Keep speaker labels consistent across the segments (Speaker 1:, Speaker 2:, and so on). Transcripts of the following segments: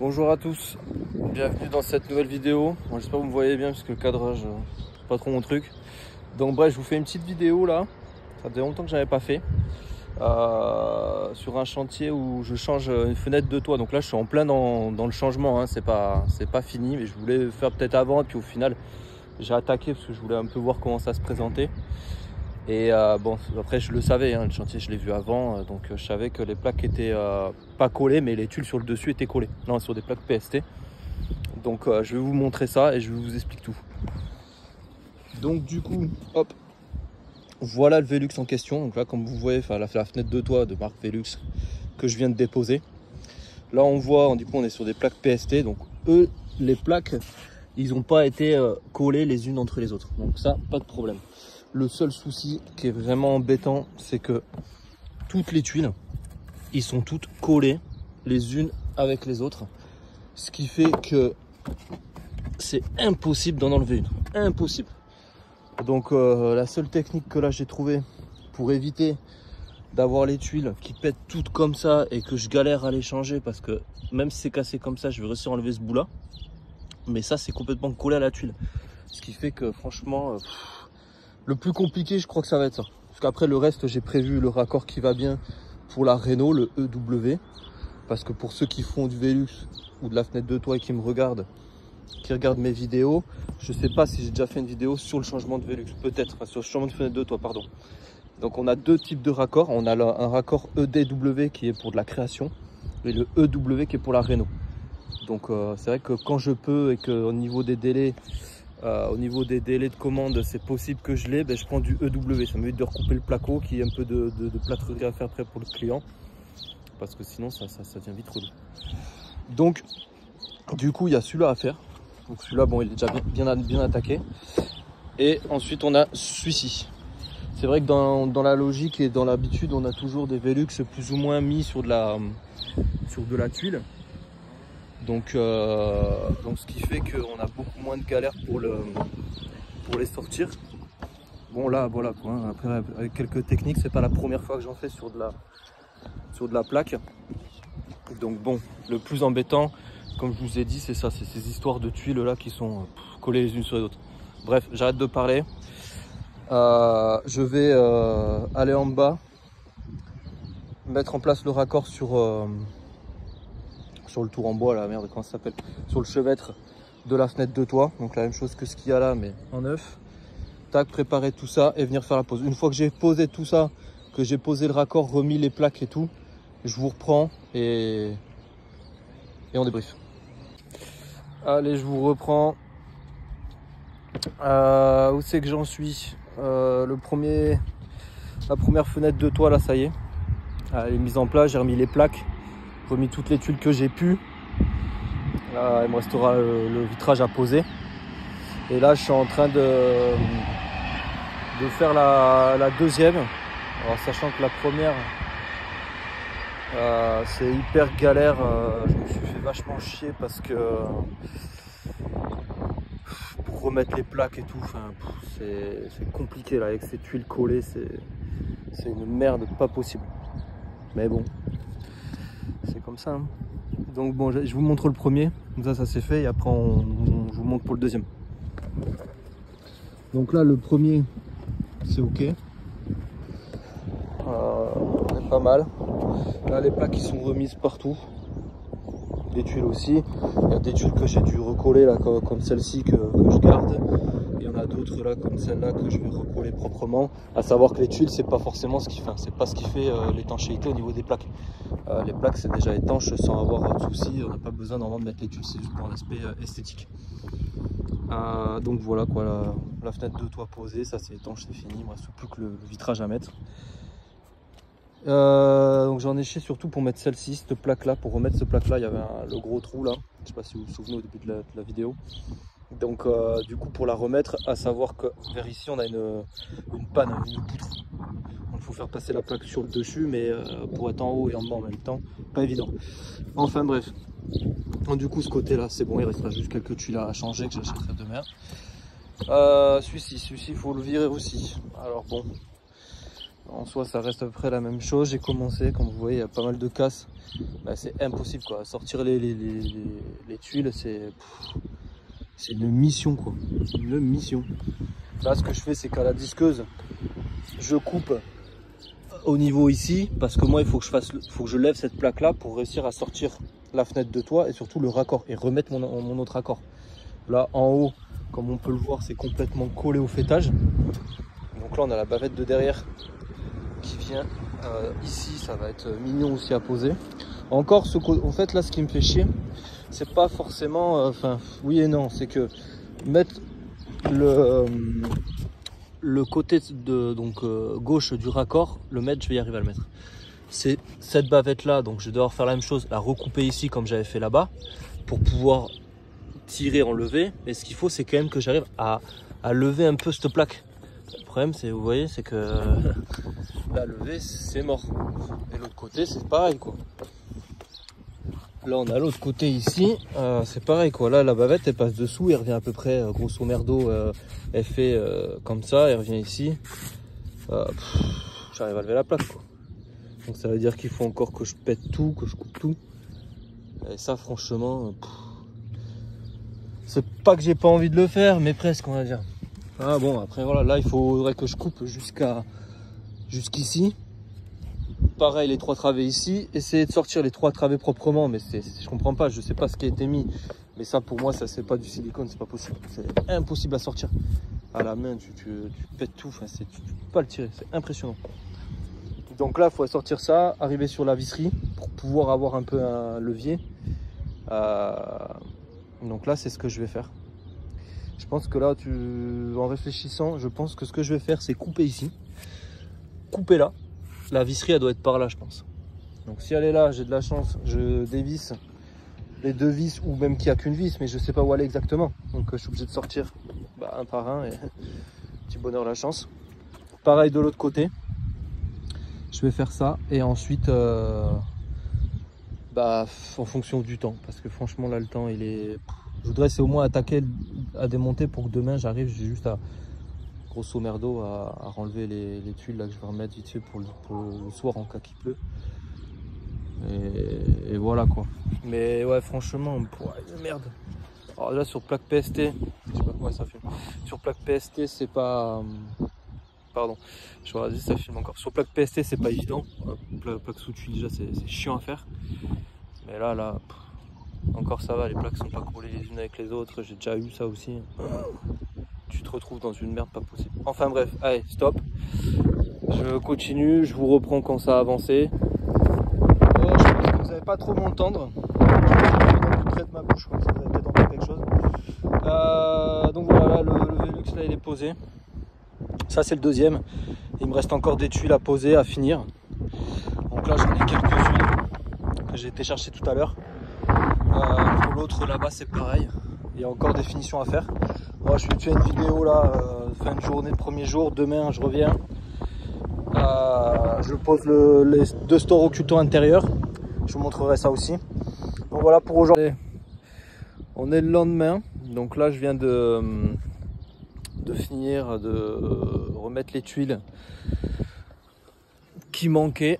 Speaker 1: Bonjour à tous, bienvenue dans cette nouvelle vidéo. Bon, j'espère que vous me voyez bien parce que le cadrage, c'est pas trop mon truc. Donc bref, je vous fais une petite vidéo là, ça faisait longtemps que je n'avais pas fait. Sur un chantier où je change une fenêtre de toit. Donc là je suis en plein dans le changement, hein. C'est pas fini, mais je voulais le faire peut-être avant. Et puis au final j'ai attaqué parce que je voulais un peu voir comment ça se présentait. Et bon, après je le savais, hein, le chantier je l'ai vu avant, donc je savais que les plaques étaient pas collées, mais les tuiles sur le dessus étaient collées, non, sur des plaques PST. Donc je vais vous montrer ça et je vous explique tout. Donc du coup, hop, voilà le Velux en question. Donc là, comme vous voyez, la fenêtre de toit de marque Velux que je viens de déposer. Là on voit, du coup on est sur des plaques PST, donc eux, les plaques, ils n'ont pas été collées les unes entre les autres, donc ça, pas de problème. Le seul souci qui est vraiment embêtant, c'est que toutes les tuiles, ils sont toutes collées les unes avec les autres. Ce qui fait que c'est impossible d'en enlever une. Impossible. Donc la seule technique que là j'ai trouvée pour éviter d'avoir les tuiles qui pètent toutes comme ça et que je galère à les changer, parce que même si c'est cassé comme ça, je vais réussir à enlever ce bout là. Mais ça, c'est complètement collé à la tuile. Ce qui fait que franchement... le plus compliqué, je crois que ça va être ça. Parce qu'après, le reste, j'ai prévu le raccord qui va bien pour la Renault, le EW. Parce que pour ceux qui font du Velux ou de la fenêtre de toit et qui me regardent, qui regardent mes vidéos, je ne sais pas si j'ai déjà fait une vidéo sur le changement de Velux. Peut-être, enfin, sur le changement de fenêtre de toit, pardon. Donc on a deux types de raccords. On a un raccord EDW qui est pour de la création et le EW qui est pour la Renault. Donc c'est vrai que quand je peux et qu'au niveau des délais... de commande, c'est possible que je l'ai, je prends du EW. Ça m'évite de recouper le placo, qui est un peu de plâtrerie à faire après pour le client, parce que sinon ça devient vite relou. Donc du coup il y a celui-là à faire. Donc celui-là, bon, il est déjà bien attaqué. Et ensuite on a celui-ci. C'est vrai que dans la logique et dans l'habitude, on a toujours des Velux plus ou moins mis sur de la tuile. Donc ce qui fait qu'on a beaucoup moins de galères pour les sortir. Bon là voilà quoi, hein. Après avec quelques techniques, c'est pas la première fois que j'en fais sur de la plaque. Donc bon, le plus embêtant, comme je vous ai dit, c'est ça, c'est ces histoires de tuiles là qui sont collées les unes sur les autres. Bref, j'arrête de parler. Je vais aller en bas, mettre en place le raccord sur le tour en bois, la merde, comment ça s'appelle, sur le chevêtre de la fenêtre de toit. Donc la même chose que ce qu'il y a là, mais en neuf. Tac, préparer tout ça et venir faire la pose. Une fois que j'ai posé tout ça, que j'ai posé le raccord, remis les plaques et tout, je vous reprends et on débriefe. Allez, je vous reprends. Où c'est que j'en suis? La première fenêtre de toit là, ça y est, elle est mise en place. J'ai remis les plaques, remis toutes les tuiles que j'ai pu. Là, il me restera le vitrage à poser. Et là, je suis en train de faire la deuxième. Alors, sachant que la première, c'est hyper galère. Je me suis fait vachement chier parce que pour remettre les plaques et tout, c'est compliqué là avec ces tuiles collées. C'est une merde pas possible. Mais bon, c'est comme ça, hein. Donc bon, je vous montre le premier, comme ça c'est fait, et après je vous montre pour le deuxième. Donc là le premier c'est ok, on est pas mal. Là les plaques qui sont remises partout, les tuiles aussi. Il y a des tuiles que j'ai dû recoller là, comme celle-ci que je garde. Il y en a d'autres là comme celle-là que je vais recoller proprement. À savoir que les tuiles, c'est pas forcément ce qui fait l'étanchéité au niveau des plaques. Les plaques c'est déjà étanche sans avoir de soucis. On n'a pas besoin normalement de mettre les tuiles, c'est juste pour un aspect esthétique. Donc voilà quoi, la fenêtre de toit posée, ça c'est étanche, c'est fini. Il me reste plus que le vitrage à mettre. Donc j'en ai chié surtout pour mettre celle-ci, cette plaque là. Pour remettre ce plaque là, il y avait le gros trou là, je sais pas si vous vous souvenez au début de la vidéo. Donc du coup pour la remettre, à savoir que vers ici on a une panne, une poutre. Il faut faire passer la plaque sur le dessus, mais pour être en haut et en bas en même temps, pas évident. Enfin bref, donc, du coup ce côté là c'est bon, il restera juste quelques tuiles à changer que j'achèterai demain. Celui-ci il faut le virer aussi. Alors bon, en soi ça reste à peu près la même chose. J'ai commencé, comme vous voyez il y a pas mal de casses, bah, c'est impossible quoi, sortir les tuiles c'est une mission quoi, une mission. Là ce que je fais c'est qu'à la disqueuse je coupe au niveau ici, parce que moi il faut que je lève cette plaque là pour réussir à sortir la fenêtre de toit et surtout le raccord et remettre mon autre raccord. Là en haut, comme on peut le voir, c'est complètement collé au faîtage. Donc là on a la bavette de derrière qui vient ici, ça va être mignon aussi à poser. Encore en fait là ce qui me fait chier, c'est pas forcément, enfin oui et non, c'est que mettre le côté de gauche du raccord, le mettre, je vais y arriver à le mettre. C'est cette bavette là, donc je vais devoir faire la même chose, la recouper ici comme j'avais fait là-bas pour pouvoir tirer, enlever. Mais ce qu'il faut, c'est quand même que j'arrive à lever un peu cette plaque. Le problème, c'est, vous voyez, c'est que la lever, c'est mort. Et l'autre côté, c'est pareil quoi. Là, on a l'autre côté ici, c'est pareil quoi. Là, la bavette, elle passe dessous, elle revient à peu près, grosso merdo, elle fait comme ça, elle revient ici. J'arrive à lever la plaque quoi. Donc ça veut dire qu'il faut encore que je pète tout, que je coupe tout. Et ça, franchement, c'est pas que j'ai pas envie de le faire, mais presque, on va dire. Ah bon, après voilà, là, il faudrait que je coupe jusqu'ici. Pareil, les 3 travées ici. Essayer de sortir les 3 travées proprement, mais je comprends pas, je sais pas ce qui a été mis. Mais ça, pour moi, ça c'est pas du silicone, c'est pas possible. C'est impossible à sortir. À la main, tu pètes tout, enfin, tu peux pas le tirer, c'est impressionnant. Donc là, il faut sortir ça, arriver sur la visserie pour pouvoir avoir un peu un levier. Donc là, c'est ce que je vais faire. Je pense que là, en réfléchissant, je pense que ce que je vais faire, c'est couper ici. Couper là. La visserie, elle doit être par là, je pense. Donc si elle est là, j'ai de la chance, je dévisse les 2 vis, ou même qu'il n'y a qu'une vis, mais je sais pas où aller exactement. Donc je suis obligé de sortir un par un, et petit bonheur la chance. Pareil de l'autre côté. Je vais faire ça et ensuite en fonction du temps, parce que franchement là le temps il est, je voudrais c'est au moins attaquer à démonter pour que demain j'arrive, j'ai juste à grosso merdo à renlever les tuiles là que je vais remettre vite fait pour le soir en cas qu'il pleut, et voilà quoi. Mais ouais franchement merde. Alors là sur plaque PST, je sais pas comment ça fait, sur plaque PST c'est pas pardon, je regarde si ça filme encore. Sur plaque PST, c'est pas évident. Plaque sous tuile, déjà, c'est chiant à faire. Mais là, encore ça va, les plaques sont pas collées les unes avec les autres. J'ai déjà eu ça aussi. Tu te retrouves dans une merde pas possible. Enfin bref, allez, stop. Je continue, je vous reprends quand ça a avancé. Je pense que vous n'allez pas trop m'entendre. Je vais plus près de ma bouche, comme ça vous allez peut-être entendre quelque chose. Donc voilà, là, le Velux, là, il est posé. Ça c'est le deuxième, il me reste encore des tuiles à poser, à finir. Donc là j'en ai quelques-unes que j'ai été chercher tout à l'heure. Pour l'autre là-bas c'est pareil, il y a encore des finitions à faire. Moi je vais tuer une vidéo là, fin de journée, de premier jour, demain je reviens. Je pose les 2 stores occultants intérieurs, je vous montrerai ça aussi. Donc voilà pour aujourd'hui. On est le lendemain, donc là je viens de finir de remettre les tuiles qui manquaient.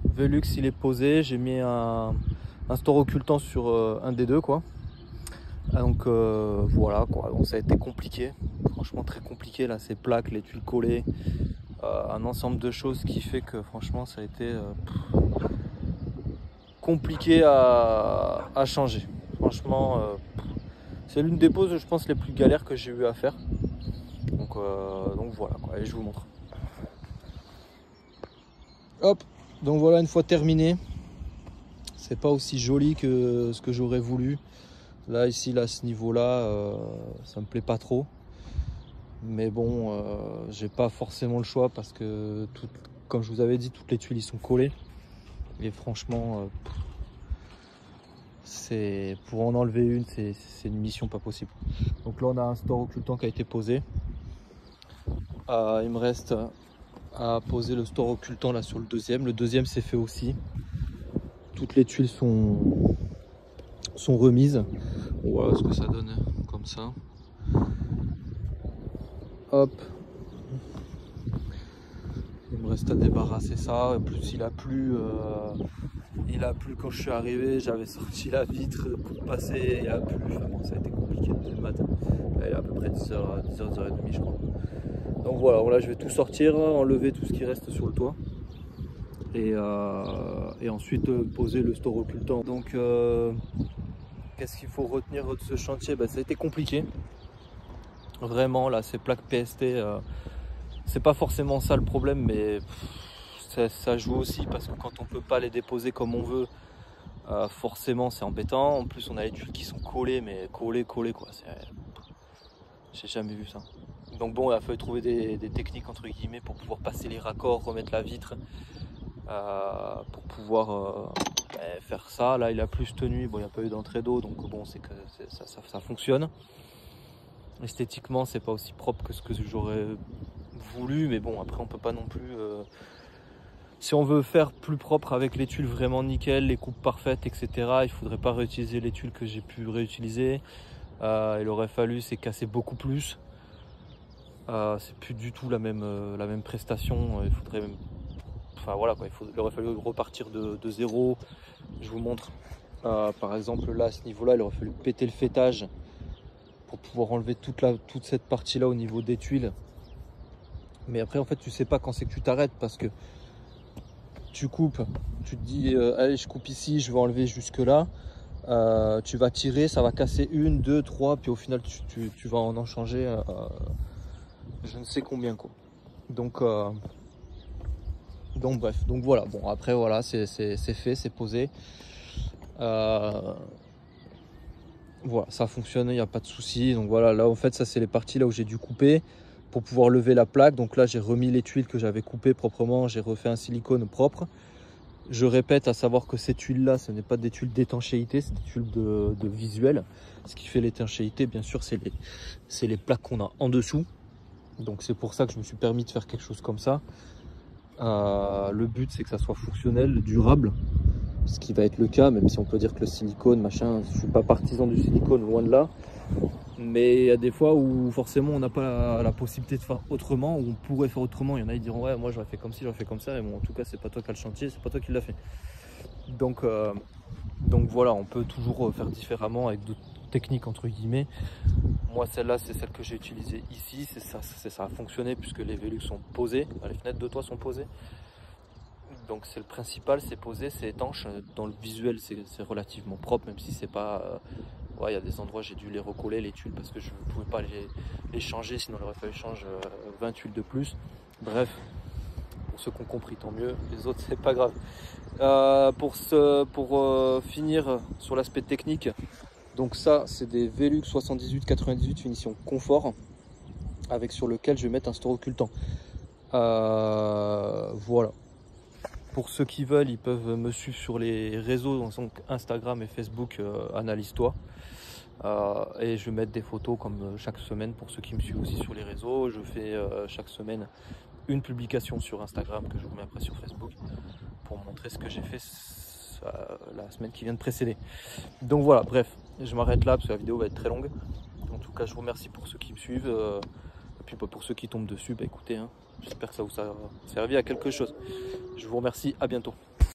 Speaker 1: Velux il est posé, j'ai mis un store occultant sur un des 2 quoi. Donc voilà quoi, donc ça a été compliqué, franchement très compliqué là, ces plaques, les tuiles collées, un ensemble de choses qui fait que franchement ça a été compliqué à changer. Franchement c'est l'une des poses je pense les plus galères que j'ai eu à faire. Donc voilà quoi, et je vous montre. Hop, donc voilà, une fois terminé, c'est pas aussi joli que ce que j'aurais voulu. Là ici là à ce niveau là ça me plaît pas trop, mais bon j'ai pas forcément le choix parce que comme je vous avais dit, toutes les tuiles ils sont collées et franchement c'est pour en enlever une, c'est une mission pas possible. Donc là on a un store occultant qui a été posé. Il me reste à poser le store occultant là sur le deuxième. Le deuxième c'est fait aussi. Toutes les tuiles sont remises. Voilà ce que ça donne comme ça. Hop. me reste à débarrasser ça. En plus il a plu quand je suis arrivé, j'avais sorti la vitre pour passer, il a plu, enfin, bon, ça a été compliqué dès le matin. Là, il est à peu près 10h, 10h30 je crois. Donc voilà, là je vais tout sortir, enlever tout ce qui reste sur le toit. Et ensuite poser le store occultant. Donc qu'est-ce qu'il faut retenir de ce chantier? Ça a été compliqué. Vraiment là, ces plaques PST, c'est pas forcément ça le problème, mais ça joue aussi parce que quand on peut pas les déposer comme on veut, forcément c'est embêtant. En plus on a les tuiles qui sont collées, mais collées quoi. J'ai jamais vu ça. Donc bon, il a fallu trouver des techniques entre guillemets pour pouvoir passer les raccords, remettre la vitre, pour pouvoir faire ça. Là il a plus tenu, bon il n'y a pas eu d'entrée d'eau, donc bon c'est que ça fonctionne. Esthétiquement c'est pas aussi propre que ce que j'aurais voulu, mais bon après on peut pas non plus, si on veut faire plus propre avec les tuiles vraiment nickel, les coupes parfaites etc, il faudrait pas réutiliser les tuiles que j'ai pu réutiliser. Il aurait fallu c'est casser beaucoup plus, c'est plus du tout la même prestation. Il faudrait même, enfin voilà quoi, il aurait fallu repartir de zéro. Je vous montre, par exemple là à ce niveau là il aurait fallu péter le fêtage pour pouvoir enlever toute cette partie là au niveau des tuiles. Mais après en fait tu sais pas quand c'est que tu t'arrêtes, parce que tu coupes, tu te dis allez je coupe ici, je vais enlever jusque là, tu vas tirer, ça va casser 1, 2, 3, puis au final tu vas en changer je ne sais combien quoi. Donc bref, donc voilà, bon après voilà c'est fait, c'est posé, voilà, ça fonctionne, il n'y a pas de souci. Donc voilà, là en fait ça c'est les parties là où j'ai dû couper pour pouvoir lever la plaque. Donc là j'ai remis les tuiles que j'avais coupées proprement, j'ai refait un silicone propre. Je répète à savoir que ces tuiles là ce n'est pas des tuiles d'étanchéité, c'est des tuiles de visuel. Ce qui fait l'étanchéité bien sûr c'est les plaques qu'on a en dessous. Donc c'est pour ça que je me suis permis de faire quelque chose comme ça. Le but c'est que ça soit fonctionnel, durable, ce qui va être le cas, même si on peut dire que le silicone machin, je suis pas partisan du silicone, loin de là, mais il y a des fois où forcément on n'a pas la possibilité de faire autrement, ou on pourrait faire autrement. Il y en a qui diront ouais moi j'aurais fait comme ci, j'aurais fait comme ça, et bon en tout cas c'est pas toi qui as le chantier, c'est pas toi qui l'as fait. Donc voilà, on peut toujours faire différemment avec d'autres techniques entre guillemets. Moi celle-là c'est celle que j'ai utilisée ici, ça a fonctionné puisque les Velux sont posés, les fenêtres de toit sont posées. Donc c'est le principal, c'est posé, c'est étanche. Dans le visuel c'est relativement propre, même si c'est pas, ouais, il y a des endroits j'ai dû les recoller les tuiles parce que je ne pouvais pas les changer, sinon il aurait fallu changer 20 tuiles de plus. Bref, pour ceux qui ont compris tant mieux, les autres c'est pas grave. Pour finir sur l'aspect technique, donc ça c'est des Velux 78-98 finition confort, avec sur lequel je vais mettre un store occultant. Voilà. Pour ceux qui veulent, ils peuvent me suivre sur les réseaux, donc Instagram et Facebook, Analyse-toi. Et je vais mettre des photos comme chaque semaine pour ceux qui me suivent aussi sur les réseaux. Je fais chaque semaine une publication sur Instagram que je vous mets après sur Facebook pour montrer ce que j'ai fait la semaine qui vient de précéder. Donc voilà, bref, je m'arrête là parce que la vidéo va être très longue. En tout cas, je vous remercie pour ceux qui me suivent. Et puis pour ceux qui tombent dessus, écoutez, hein, j'espère que ça vous a servi à quelque chose. Je vous remercie, à bientôt.